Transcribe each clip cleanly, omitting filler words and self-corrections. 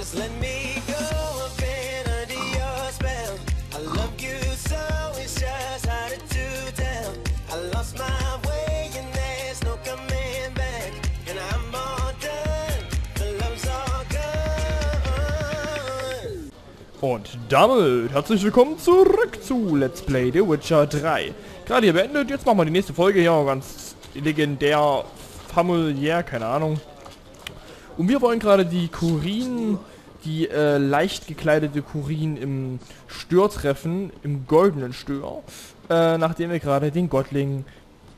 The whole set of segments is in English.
Just let me go up in under your spell. I love you so, it's just harder to tell. I lost my way and there's no coming back. And I'm all done, the love's all gone. Und damit herzlich willkommen zurück zu Let's Play The Witcher 3. Gerade hier beendet, jetzt machen wir die nächste Folge hier, ganz legendär, familiär, keine Ahnung. Und wir wollen gerade die Kurin, die leicht gekleidete Kurin im Stör treffen, im goldenen Stör, nachdem wir gerade den Gottling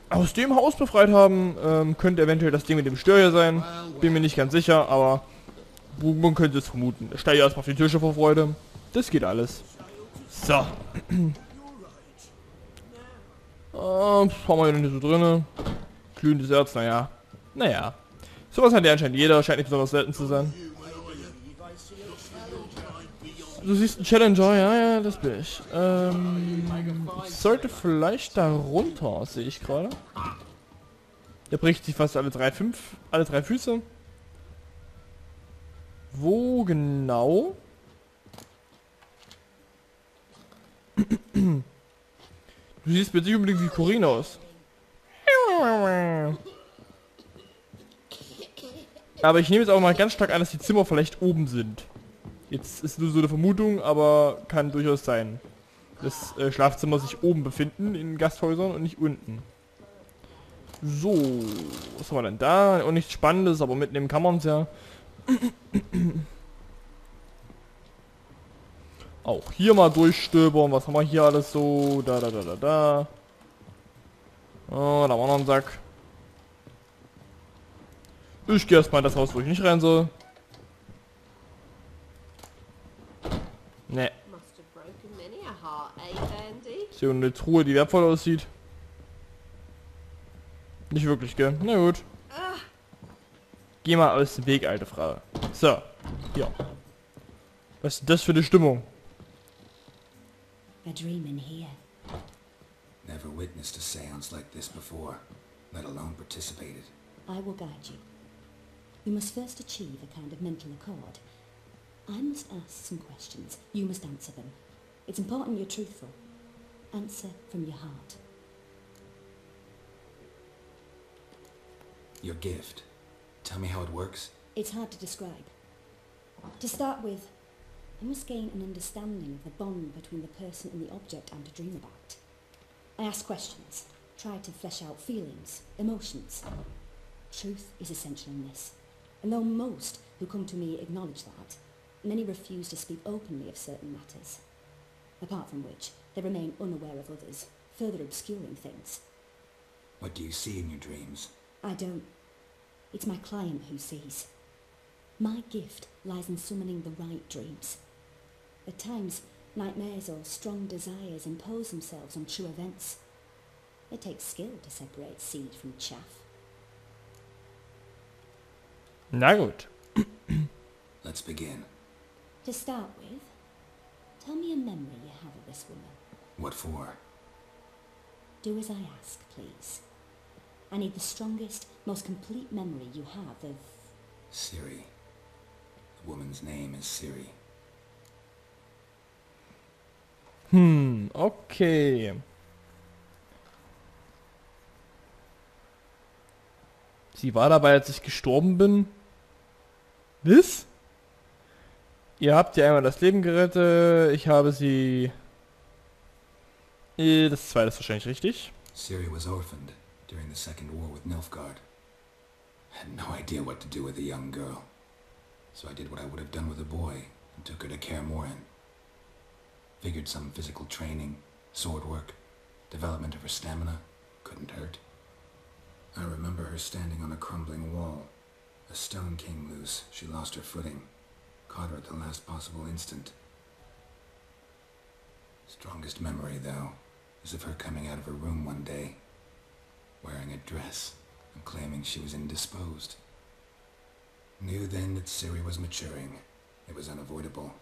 aus dem Haus befreit haben. Könnte eventuell das Ding mit dem Stör hier sein, bin mir nicht ganz sicher, aber man könnte es vermuten. Ich steige erstmal auf die Tische vor Freude, das geht alles. So. Haben wir hier nicht so drinne. Glühendes Erz, naja. Sowas hat ja anscheinend jeder, scheint nicht besonders selten zu sein. Du siehst einen Challenger, ja, das bin ich. Ich sollte vielleicht da runter, sehe ich gerade. Der bricht sich fast alle drei Füße. Wo genau? Du siehst mir nicht unbedingt wie Kurin aus. Aber ich nehme jetzt auch mal ganz stark an, dass die Zimmer vielleicht oben sind. Jetzt ist nur so eine Vermutung, aber kann durchaus sein, dass Schlafzimmer sich oben befinden in Gasthäusern und nicht unten. So, was haben wir denn da? Auch nichts Spannendes, aber mitnehmen kann man es ja. Auch hier mal durchstöbern. Was haben wir hier alles so? Da. Oh, da war noch ein Sack. Ich gehe erstmal in das Haus, wo ich nicht rein soll. Ne. So eine Truhe, die wertvoll aussieht. Nicht wirklich, gell? Na gut. Geh mal aus dem Weg, alte Frau. So. Ja. Was ist das für eine Stimmung? A dream in here. Never witnessed a seance like this before, let alone participated. I will guide you. You must first achieve a kind of mental accord. I must ask some questions. You must answer them. It's important you're truthful. Answer from your heart. Your gift. Tell me how it works. It's hard to describe. To start with, I must gain an understanding of the bond between the person and the object I'm to dream about. I ask questions, try to flesh out feelings, emotions. Truth is essential in this. And though most who come to me acknowledge that, many refuse to speak openly of certain matters. Apart from which, they remain unaware of others, further obscuring things. What do you see in your dreams? I don't. It's my client who sees. My gift lies in summoning the right dreams. At times, nightmares or strong desires impose themselves on true events. It takes skill to separate seed from chaff. Na gut. Let's begin. To start with, tell me a memory you have of this woman. What for? Do as I ask, please. I need the strongest, most complete memory you have of... Siri. The woman's name is Siri. Okay. Sie war dabei, als ich gestorben bin. Was? Ihr habt ihr einmal das Leben gerettet. Ich habe sie... Das zweite ist wahrscheinlich richtig. Siri was orphaned during the Second War with Nilfgaard. Had no idea what to do with a young girl. So I did what I would have done with a boy and took her to Kaer Morhen. Figured some physical training, sword work, development of her stamina couldn't hurt. I remember her standing on a crumbling wall. A stone came loose, she lost her footing. Caught her at the last possible instant. Strongest memory, though, is of her coming out of her room one day, wearing a dress and claiming she was indisposed. Knew then that Siri was maturing. It was unavoidable.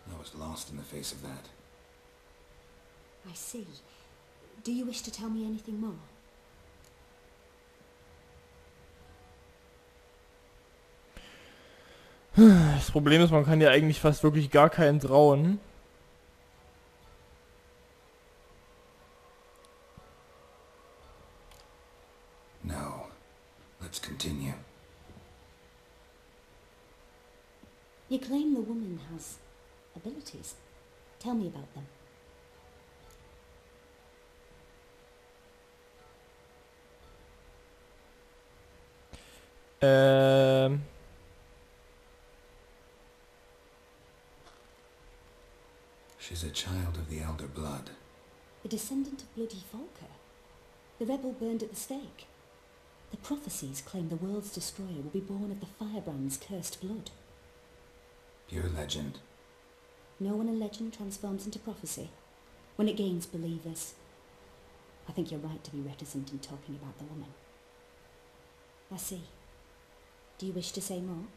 I was lost in the face of that. I see. Do you wish to tell me anything more? Das Problem ist, man kann ja eigentlich fast wirklich gar keinen trauen. No. Let's continue. You claim the woman has abilities. Tell me about them. She's a child of the elder blood. A descendant of bloody Volker. The rebel burned at the stake. The prophecies claim the world's destroyer will be born of the firebrand's cursed blood. Pure legend. Know when a legend transforms into prophecy? When it gains believers. I think you're right to be reticent in talking about the woman. I see. Do you wish to say more?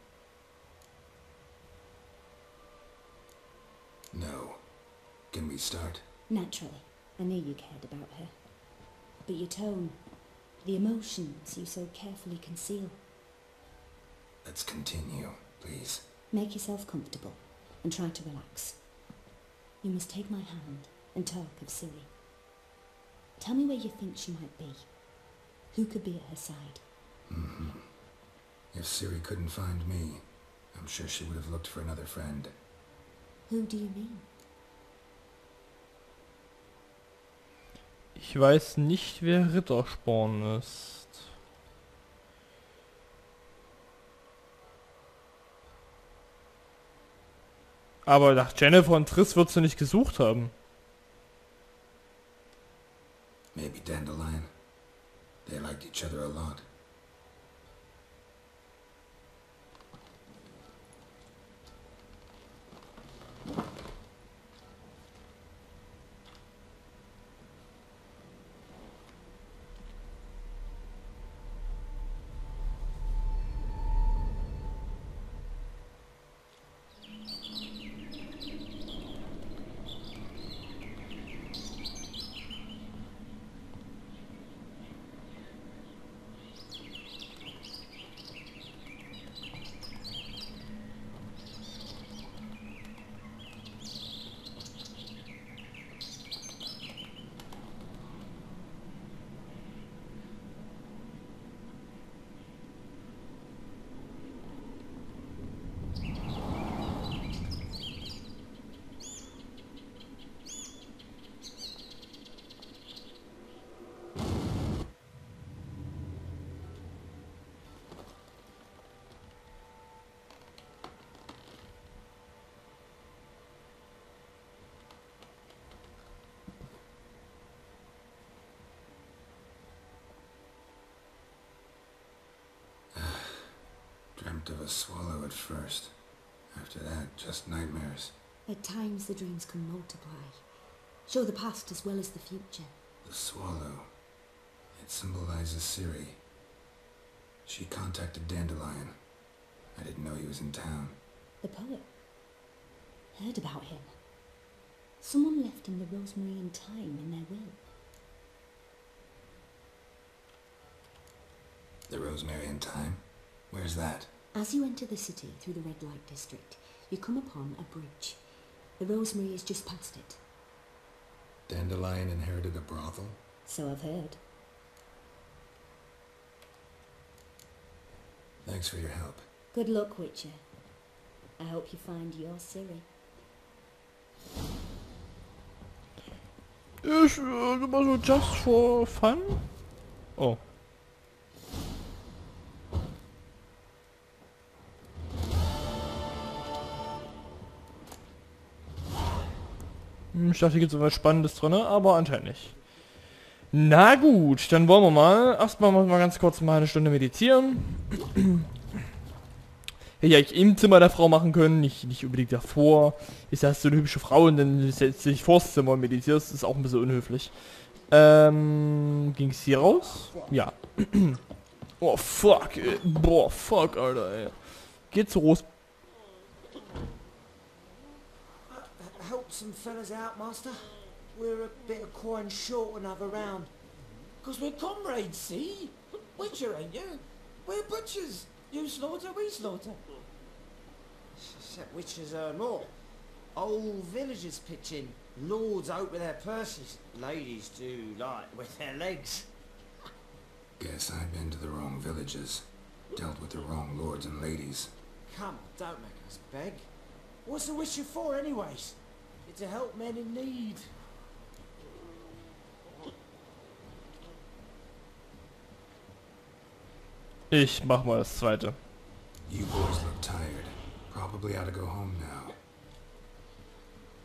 No. Can we start? Naturally. I knew you cared about her. But your tone, the emotions you so carefully conceal. Let's continue, please. Make yourself comfortable and try to relax. You must take my hand and talk of Siri. Tell me where you think she might be. Who could be at her side? If Siri couldn't find me, I'm sure she would have looked for another friend. Who do you mean? Ich weiß nicht, wer Rittersporn ist. Aber nach Jennifer und Triss wird sie nicht gesucht haben. Maybe Dandelion. They liked each other a lot. Dreamt of a swallow at first. After that, just nightmares. At times the dreams can multiply. Show the past as well as the future. The swallow. It symbolizes Siri. She contacted Dandelion. I didn't know he was in town. The poet. Heard about him. Someone left him the rosemary and thyme in their will. The rosemary and thyme? Where's that? As you enter the city through the red light district, you come upon a bridge. The rosemary is just past it. Dandelion inherited a brothel? So I've heard. Thanks for your help. Good luck, Witcher. I hope you find your Siri. Ich immer so just for fun. Oh. Ich dachte, hier gibt es was Spannendes drin, aber anscheinend nicht. Na gut, dann wollen wir mal. Erstmal müssen wir ganz kurz mal eine Stunde meditieren. Hätte ich im Zimmer der Frau machen können, nicht unbedingt davor. Ist das so eine hübsche Frau und dann setzt dich vors Zimmer und meditierst, ist auch ein bisschen unhöflich. Ging es hier raus? Ja. Oh fuck, ey. Boah, fuck, Alter, ey. Geht zu Rost. Help some fellas out, Master. We're a bit of coin short another round. 'Cause we're comrades, see? Witcher, ain't you? We're butchers. You slaughter, we slaughter. Except witches earn more. Old villagers pitch in. Lords out with their purses. Ladies do like with their legs. Guess I've been to the wrong villages. Dealt with the wrong lords and ladies. Come on, don't make us beg. What's the witcher for anyways? It's to help men in need. Ich mach mal das zweite. You boys look tired. Probably ought to go home now.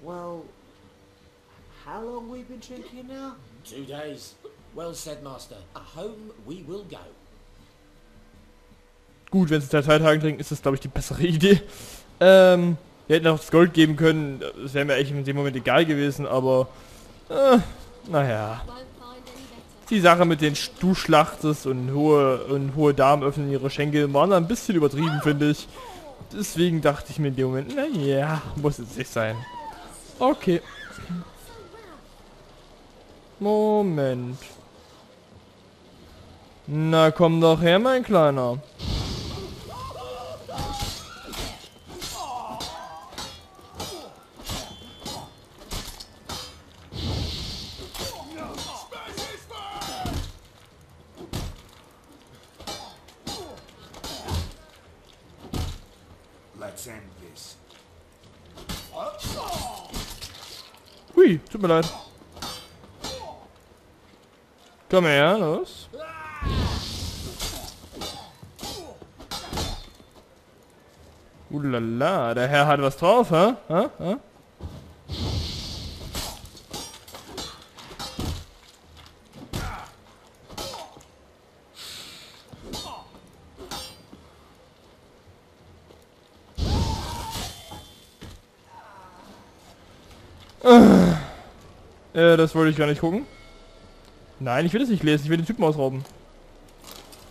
Well, how long we been drinking now? 2 days. Well said, Master. Home we will go. Gut, wenn sie seit 2 Tagen trinken, ist das, glaube ich, die bessere Idee. Wir hätten auch das Gold geben können. Das wäre mir echt in dem Moment egal gewesen, aber... naja. Die Sache mit den du schlachtest und hohe Damen öffnen ihre Schenkel waren ein bisschen übertrieben, finde ich. Deswegen dachte ich mir in dem Moment, naja, muss jetzt nicht sein. Okay. Moment. Na komm doch her, mein Kleiner. Let's end this. Hui, tut mir leid. Komm her, los. Ulala, der Herr hat was drauf, hä? Hä? Das wollte ich gar nicht gucken. Nein, ich will das nicht lesen. Ich will den Typen ausrauben.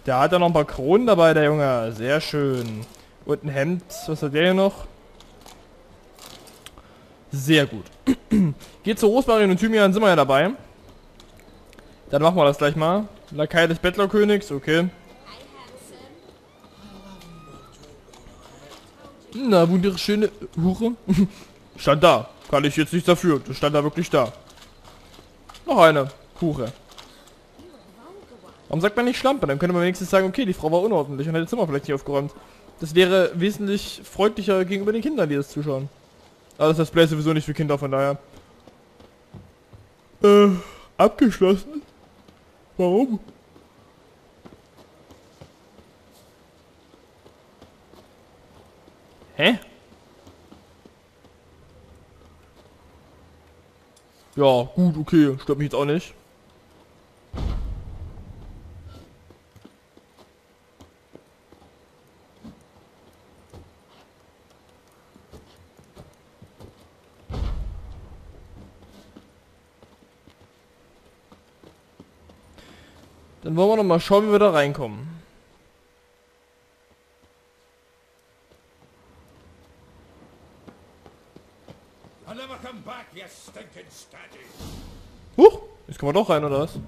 Der hat da noch ein paar Kronen dabei, der Junge. Sehr schön. Und ein Hemd. Was hat der hier noch? Sehr gut. Geht zu Rosmarin und Thymian, sind wir ja dabei. Dann machen wir das gleich mal. Lakai des Bettlerkönigs, okay. Na, wunderschöne Hure. Stand da. Kann ich jetzt nichts dafür. Das stand da wirklich da. Noch eine Hure. Warum sagt man nicht Schlampe? Dann könnte man wenigstens sagen, okay, die Frau war unordentlich und hat das Zimmer vielleicht nicht aufgeräumt. Das wäre wesentlich freundlicher gegenüber den Kindern, die das zuschauen. Aber das Display ist sowieso nicht für Kinder, von daher. Abgeschlossen? Warum? Hä? Ja, gut, okay. Stört mich jetzt auch nicht. Dann wollen wir noch mal schauen, wie wir da reinkommen. Huch, jetzt kommen wir doch rein, oder was?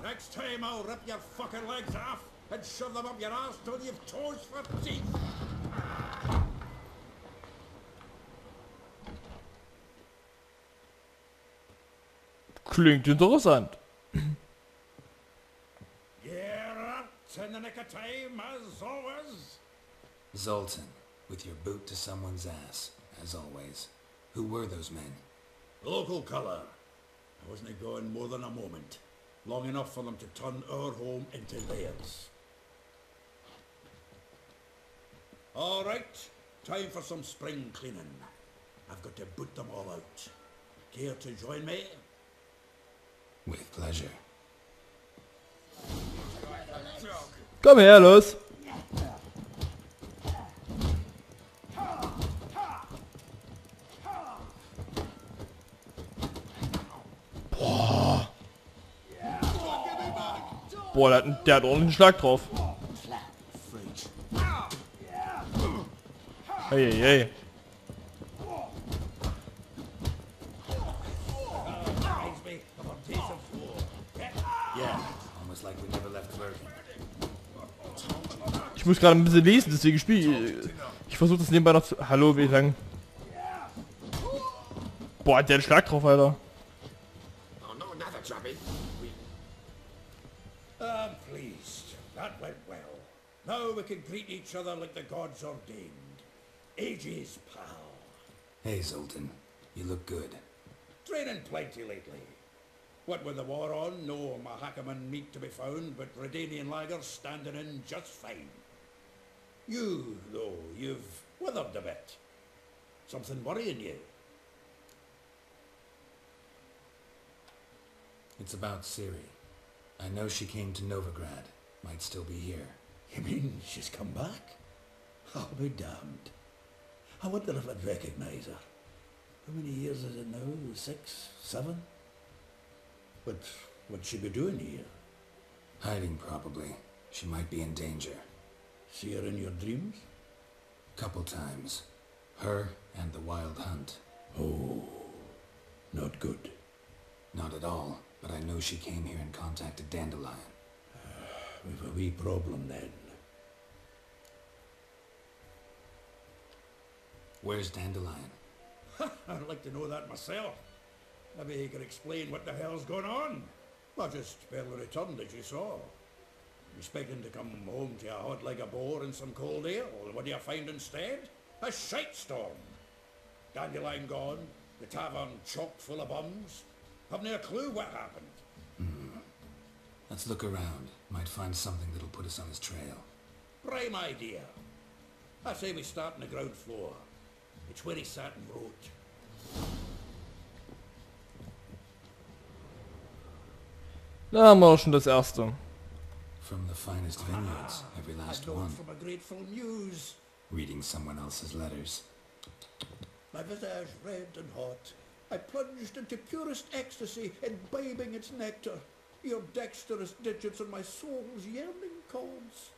Next time I'll rip your fucking legs off and shove them up your ass till you've toes for teeth. Klingt interessant. You're up in the nick of time, as always. Zoltan, with your boot to someone's ass, as always. Who were those men? Local colour. I wasn't going more than a moment. Long enough for them to turn our home into theirs. All right, time for some spring cleaning. I've got to boot them all out. Care to join me? With pleasure. Komm her, los. Boah, der hat ordentlich einen Schlag drauf. Hey, hey, hey. Yeah, almost like we never left flirting. muss gerade ein bisschen lesen, deswegen ich versuche das nebenbei noch zu... Hallo, wie lang? Boah, hat der einen Schlag drauf, Alter. Oh, not another jobby. I'm pleased. That went well. Now we can greet each other like the gods ordained. Ages, pal. Hey, Zoltan. You look good. Training plenty lately. What with the war on, no Mahakaman meat to be found, but Readeon lagers standing in just fine. You, though, you've withered a bit. Something worrying you? It's about Siri. I know she came to Novigrad. Might still be here. You mean she's come back? I'll be damned. I wonder if I'd recognise her. How many years is it now? 6, 7? But what'd she be doing here? Hiding, probably. She might be in danger. See her in your dreams? Couple times. Her and the Wild Hunt. Oh, not good. Not at all, but I know she came here and contacted Dandelion. We've a wee problem then. Where's Dandelion? I'd like to know that myself. Maybe he could explain what the hell's going on. I just barely returned, as you saw. Expecting to come home to a hot like a boar and some cold ale. What do you find instead? A shitestorm. Dandelion gone, the tavern chock full of bums. Haven't a clue what happened. Let's look around. Might find something that'll put us on his trail. Prime idea. I say we start on the ground floor. It's where he sat and wrote. Da haben wir auch schon das erste. From the finest vineyards, every last I know one. from a grateful muse. Reading someone else's letters. My visage red and hot. I plunged into purest ecstasy, imbibing its nectar. Your dexterous digits on my soul's yearning chords.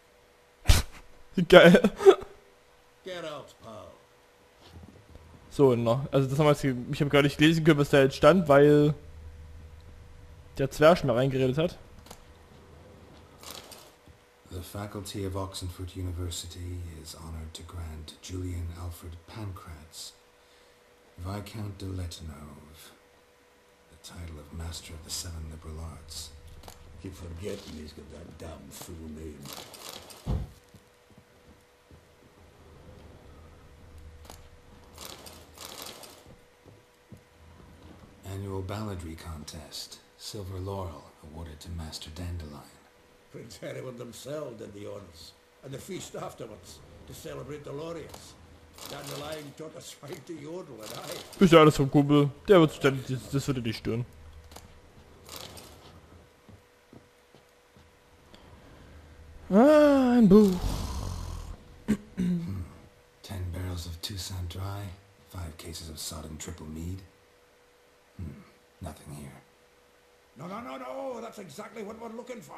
Geil. Get out, pal. So, noch. Also das haben wir jetzt, ich habe gar nicht lesen können, was da jetzt stand, weil der Zwerg mir reingeredet hat. The faculty of Oxenford University is honored to grant Julian Alfred Pancratz, Viscount de Letonov, the title of Master of the Seven Liberal Arts. Keep forgetting he's got that damn full name. Annual balladry contest, Silver Laurel, awarded to Master Dandelion. Prince Hereward themselves did the honours, and the feast afterwards, to celebrate the laureates. Dandelion taught us how to yodel, and I... Ist ja alles vom Kumpel. Der wird ständig, das würde dich stören. Ah, ein Buch. 10 barrels of Toussaint Dry, 5 cases of sodden triple mead. Nothing here. No, that's exactly what we're looking for.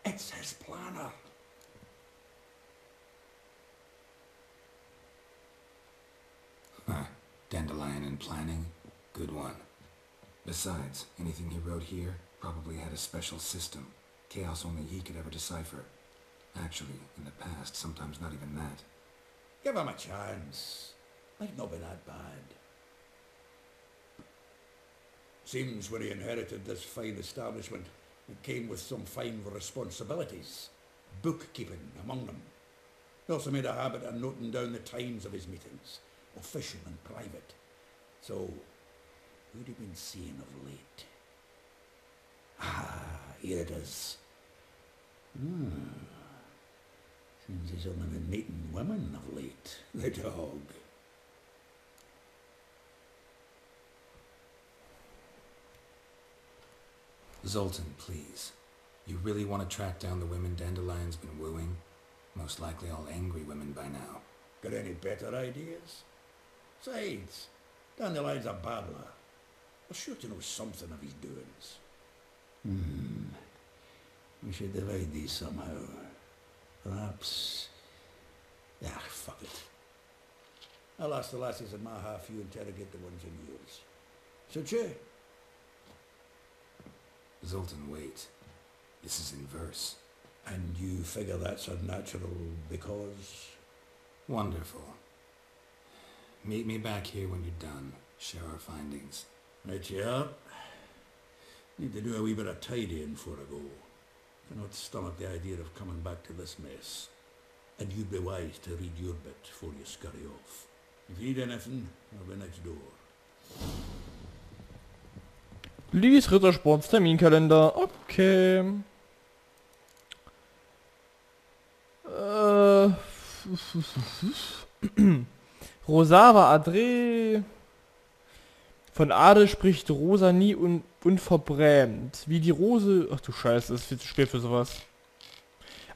It's his planner. Dandelion and planning, good one. Besides, anything he wrote here probably had a special system. Chaos only he could ever decipher. Actually, in the past, sometimes not even that. Give him a chance. Might not be that bad. Seems when he inherited this fine establishment, it came with some fine responsibilities. Bookkeeping among them. He also made a habit of noting down the times of his meetings, official and private. So, who'd he been seeing of late? Ah, here it is. Seems he's only been meeting women of late. The dog. Zoltan, please. You really want to track down the women Dandelion's been wooing? Most likely all angry women by now. Got any better ideas? Besides, Dandelion's a babbler. We're sure to know something of his doings. We should divide these somehow. Perhaps... Ah, fuck it. I'll ask the lassies in my half, you interrogate the ones in yours. Suit you? Zoltan, wait. This is in verse. And you figure that's unnatural because... Wonderful. Meet me back here when you're done. Share our findings. Right, yeah. Need to do a wee bit of tidying before I go. Cannot stomach the idea of coming back to this mess. And you'd be wise to read your bit before you scurry off. If you need anything, I'll be next door. Lies Rittersporns Terminkalender. Okay. Rosava Adre. Von Adel spricht Rosa nie unverbrämt. Wie die Rose... Ach du Scheiße, das ist viel zu spät für sowas.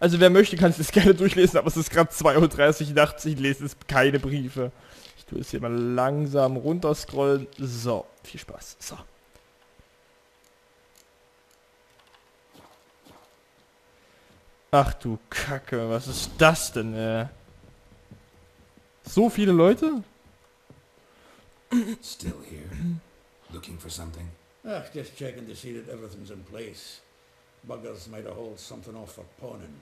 Also wer möchte, kann es das gerne durchlesen, aber es ist gerade 2:30 Uhr nachts. Ich lese jetzt keine Briefe. Ich tue es hier mal langsam runterscrollen. So, viel Spaß. So. Ach du Kacke, was ist das denn, So viele Leute? Still here? Looking for something? Just checking to see that everything's in place. Buggers might have hauled something off for pawning.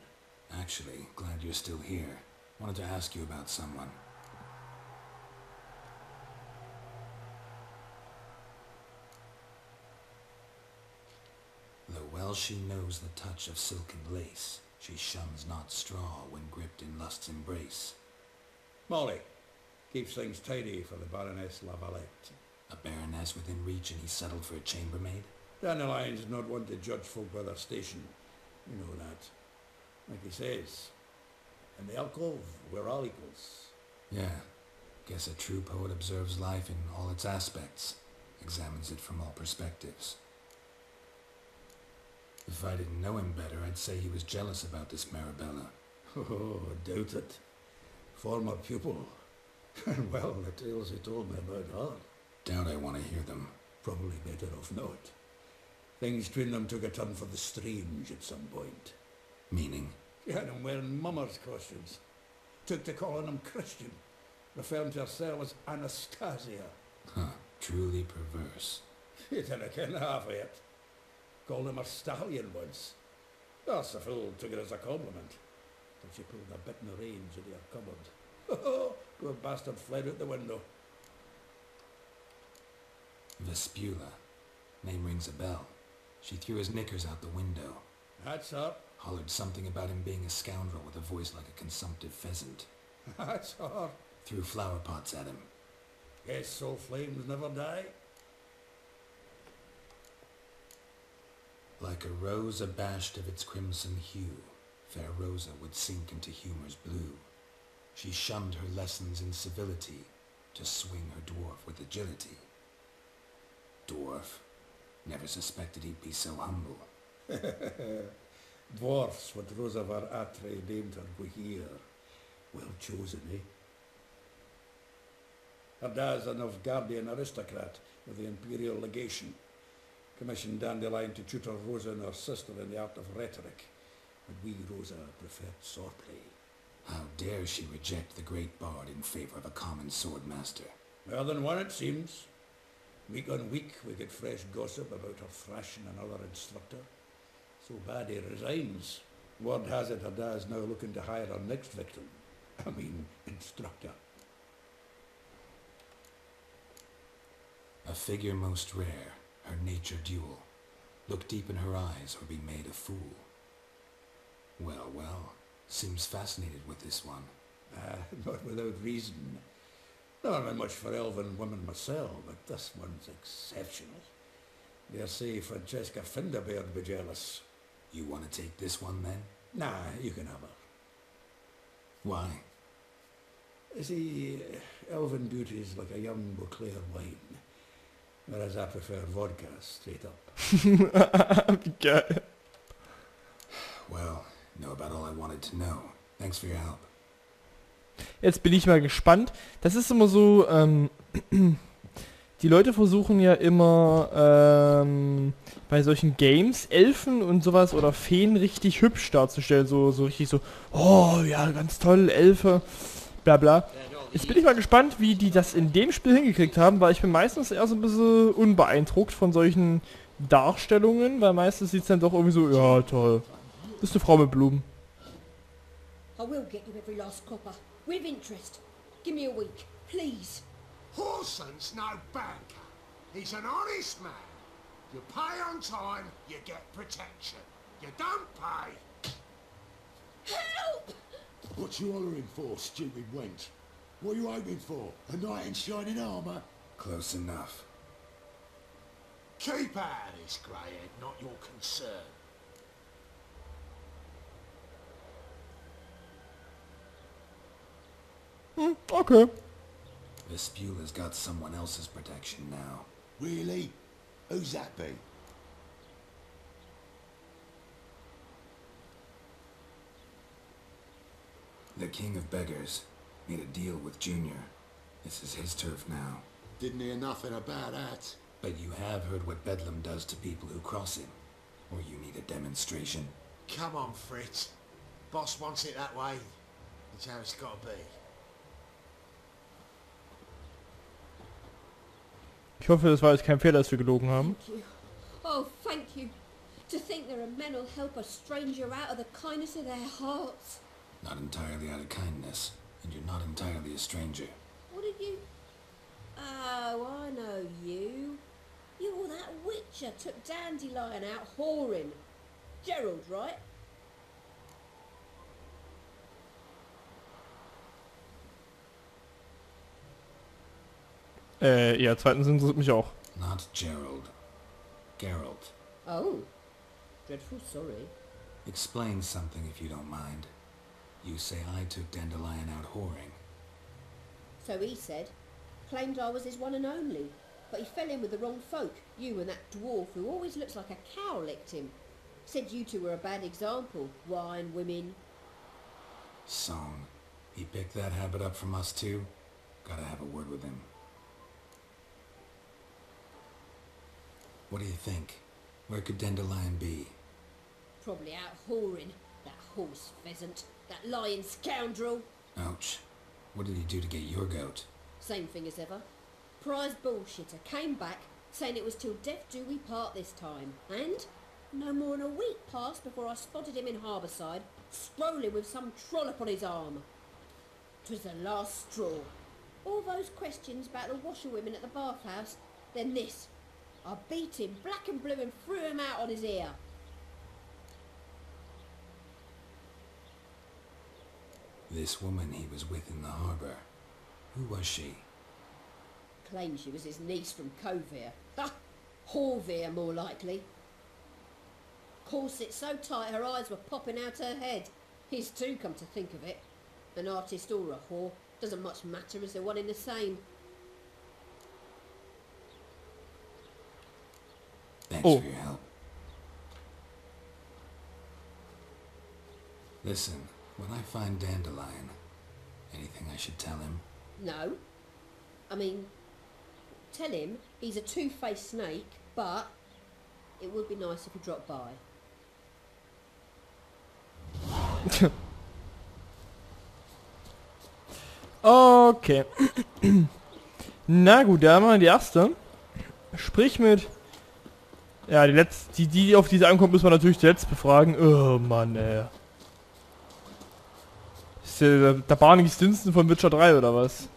Actually, glad you're still here. Wanted to ask you about someone. Though well she knows the touch of silken lace, she shuns not straw when gripped in lust's embrace. Molly, keeps things tidy for the Baroness Lavalette. A baroness within reach and he settled for a chambermaid? Dandelion's not one to judge folk by their station. You know that. Like he says, in the alcove, we're all equals. Yeah. Guess a true poet observes life in all its aspects, examines it from all perspectives. If I didn't know him better, I'd say he was jealous about this Marabella. Oh, doubt it. Former pupil. Well, the tales he told me about her. Doubt I want to hear them. Probably better off not. Things between them took a turn for the strange at some point. Meaning? She had him wearing mummers' costumes. Took to calling him Christian, referring to herself as Anastasia. Huh, truly perverse. He didn't ken half of it. Called him a stallion once. That's the fool took it as a compliment. Till she pulled a bit in the reins into her cupboard. Poor bastard fled out the window. Vespula. Name rings a bell. She threw his knickers out the window. That's her. Hollered something about him being a scoundrel with a voice like a consumptive pheasant. That's her. Threw flower pots at him. Guess so flames never die. Like a rose abashed of its crimson hue, fair Rosa would sink into humor's blue. She shunned her lessons in civility, to swing her dwarf with agility. Dwarf. Never suspected he'd be so humble. Dwarfs, what Rosa var Atre named her Guahir. Well chosen, eh? Her dad's a Novgardian aristocrat of the Imperial Legation. Commissioned Dandelion to tutor Rosa and her sister in the art of rhetoric, but we, Rosa, preferred swordplay. How dare she reject the great bard in favor of a common swordmaster? More than one, it seems. Week on week, we get fresh gossip about her thrashing another instructor. So bad he resigns. Word has it her dad's now looking to hire her next victim. I mean, instructor. A figure most rare, her nature dual. Look deep in her eyes or be made a fool. Well, well, seems fascinated with this one. Not without reason. Not been much for elven women myself, but this one's exceptional. Dare say Francesca Finderbeard be jealous. You want to take this one then? Nah, you can have her. Why? See, elven beauty's like a young Beauclair wine, whereas I prefer vodka straight up. Geil. Well, know about all I wanted to know. Thanks for your help. Jetzt bin ich mal gespannt. Das ist immer so, die Leute versuchen ja immer bei solchen Games Elfen und sowas oder Feen richtig hübsch darzustellen. So richtig so, oh ja, ganz toll, Elfe, bla bla. Jetzt bin ich mal gespannt, wie die das in dem Spiel hingekriegt haben, weil ich bin meistens eher so ein bisschen unbeeindruckt von solchen Darstellungen, weil meistens sieht es dann doch irgendwie so, ja toll. Ist eine Frau mit Blumen. I will get you every last copper, with interest. Give me a week, please. Horson's no banker. He's an honest man. You pay on time, you get protection. You don't pay. Help! What you hollering for, stupid wench? What are you hoping for? A knight in shining armour? Close enough. Keep out of this, greyhead, not your concern. Okay. Vespula's got someone else's protection now. Really? Who's that be? The King of Beggars made a deal with Junior. This is his turf now. Didn't hear nothing about that. But you have heard what Bedlam does to people who cross him. Or you need a demonstration. Come on, Fritz. Boss wants it that way. It's how it's got to be. Ich hoffe, das war jetzt kein Fehler, dass wir gelogen haben. Thank you. Oh, thank you. To think there are men who'll help a stranger out of the kindness of their hearts. Not entirely out of kindness. And you're not entirely a stranger. What did you... Oh, I know you. You're that witcher took Dandelion out whoring. Gerald, right? Ja, zweitens interessiert mich auch. Not Gerald. Geralt. Oh. Dreadful sorry. Explain something if you don't mind. You say I took Dandelion out whoring. So he said. Claimed I was his one and only. But he fell in with the wrong folk. You and that dwarf who always looks like a cow licked him. Said you two were a bad example. Wine, women. Song. He picked that habit up from us too? Gotta have a word with him. What do you think? Where could Dandelion be? Probably out whoring. That horse pheasant. That lying scoundrel. Ouch. What did he do to get your goat? Same thing as ever. Prize bullshitter came back saying it was till death do we part this time. And no more than a week passed before I spotted him in Harbourside, strolling with some trollop on his arm. 'Twas the last straw. All those questions about the washerwomen at the bathhouse, then this. I beat him black and blue and threw him out on his ear. This woman he was with in the harbour. Who was she? Claimed she was his niece from Covere. Ha! Horvere, more likely. Corset so tight her eyes were popping out her head. His too, come to think of it. An artist or a whore. Doesn't much matter as they're one in the same. Thanks for your help. Listen, when I find Dandelion, anything I should tell him? No. I mean, tell him he's a two-faced snake, but it would be nice if he dropped by. Okay. Na gut, da haben wir die erste. Sprich mit... Ja, die letzte, die auf diese ankommt, müssen wir natürlich zuletzt befragen. Oh Mann, ey. Ist der Barney Stinson von Witcher 3 oder was?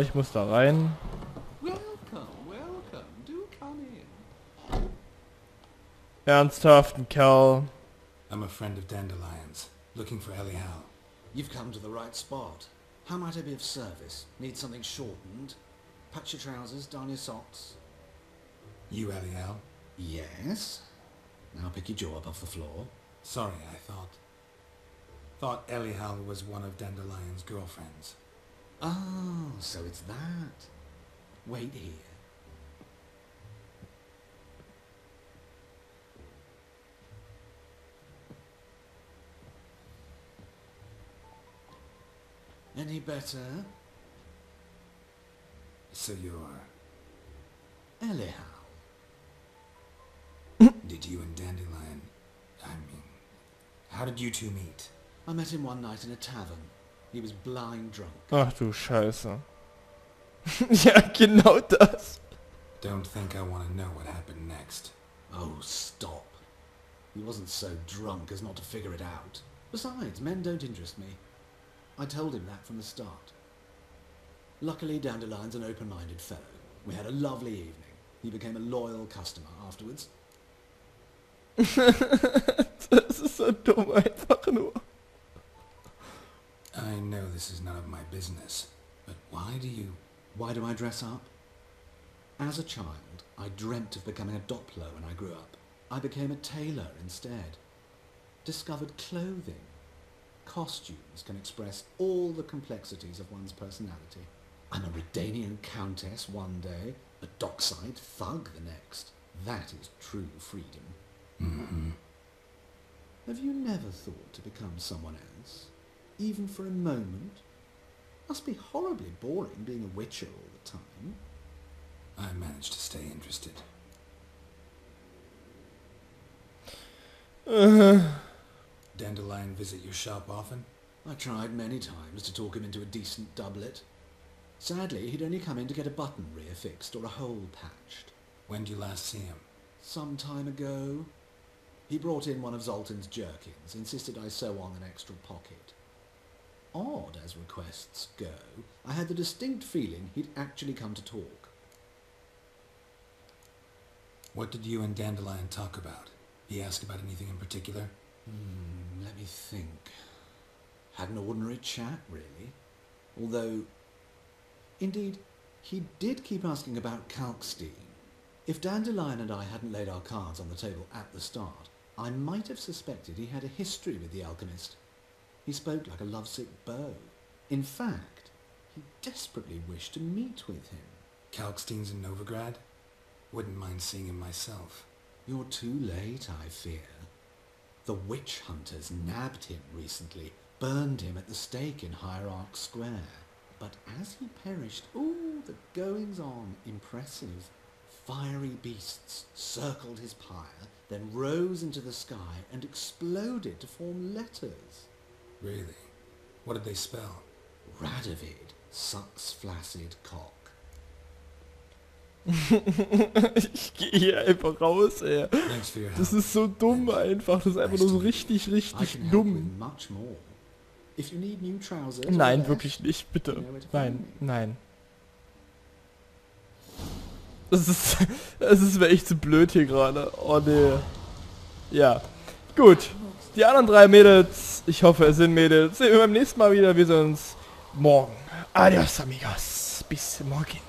Ich muss da rein. Ernsthaften Kerl. I'm a friend of Dandelion's, looking for Ellie Hal. You've come to the right spot. How might I be of service? Need something shortened? Patch your trousers, darn your socks. You Ellie Hal? Yes. Now pick your jaw up off the floor. Sorry, I thought Ellie Hal was one of Dandelion's girlfriends. Oh, so it's that. Wait here. Any better? So you're... Ellie Hal. Did you and Dandelion... I mean... How did you two meet? I met him one night in a tavern. He was blind drunk. Ach du Scheiße. Ja, genau das. Don't think I want to know what happened next. Oh, stop. He wasn't so drunk as not to figure it out. Besides, men don't interest me. I told him that from the start. Luckily, Dandelion's an open-minded fellow. We had a lovely evening. He became a loyal customer afterwards. Das ist so dumm einfach nur. I know this is none of my business, but why do I dress up? As a child, I dreamt of becoming a Doppler when I grew up. I became a tailor instead. Discovered clothing. Costumes can express all the complexities of one's personality. I'm a Readeon countess one day, a dockside thug the next. That is true freedom. Mm-hmm. Have you never thought to become someone else? Even for a moment? Must be horribly boring being a witcher all the time. I managed to stay interested. Dandelion visit your shop often? I tried many times to talk him into a decent doublet. Sadly, he'd only come in to get a button rear fixed or a hole patched. When did you last see him? Some time ago. He brought in one of Zoltan's jerkins, insisted I sew on an extra pocket. Odd as requests go, I had the distinct feeling he'd actually come to talk. What did you and Dandelion talk about? He asked about anything in particular? Let me think. Had an ordinary chat, really. Although, indeed, he did keep asking about Kalkstein. If Dandelion and I hadn't laid our cards on the table at the start, I might have suspected he had a history with the alchemist. He spoke like a lovesick beau. In fact, he desperately wished to meet with him. Kalkstein's in Novigrad? Wouldn't mind seeing him myself. You're too late, I fear. The witch hunters nabbed him recently, burned him at the stake in Hierarch Square. But as he perished, ooh, the goings-on, impressive. Fiery beasts circled his pyre, then rose into the sky and exploded to form letters. Really? What did they spell? Radovid sucks flaccid cock. Ich gehe hier einfach raus, ey. Das ist so dumm einfach. Das ist einfach nur so richtig dumm. Nein, wirklich nicht. Bitte. Nein, nein. Es ist mir echt zu blöd hier gerade. Oh ne. Ja. Gut. Die anderen 3 Mädels, ich hoffe es sind Mädels, sehen wir beim nächsten Mal wieder. Wir sehen uns morgen. Adios, amigos. Bis morgen.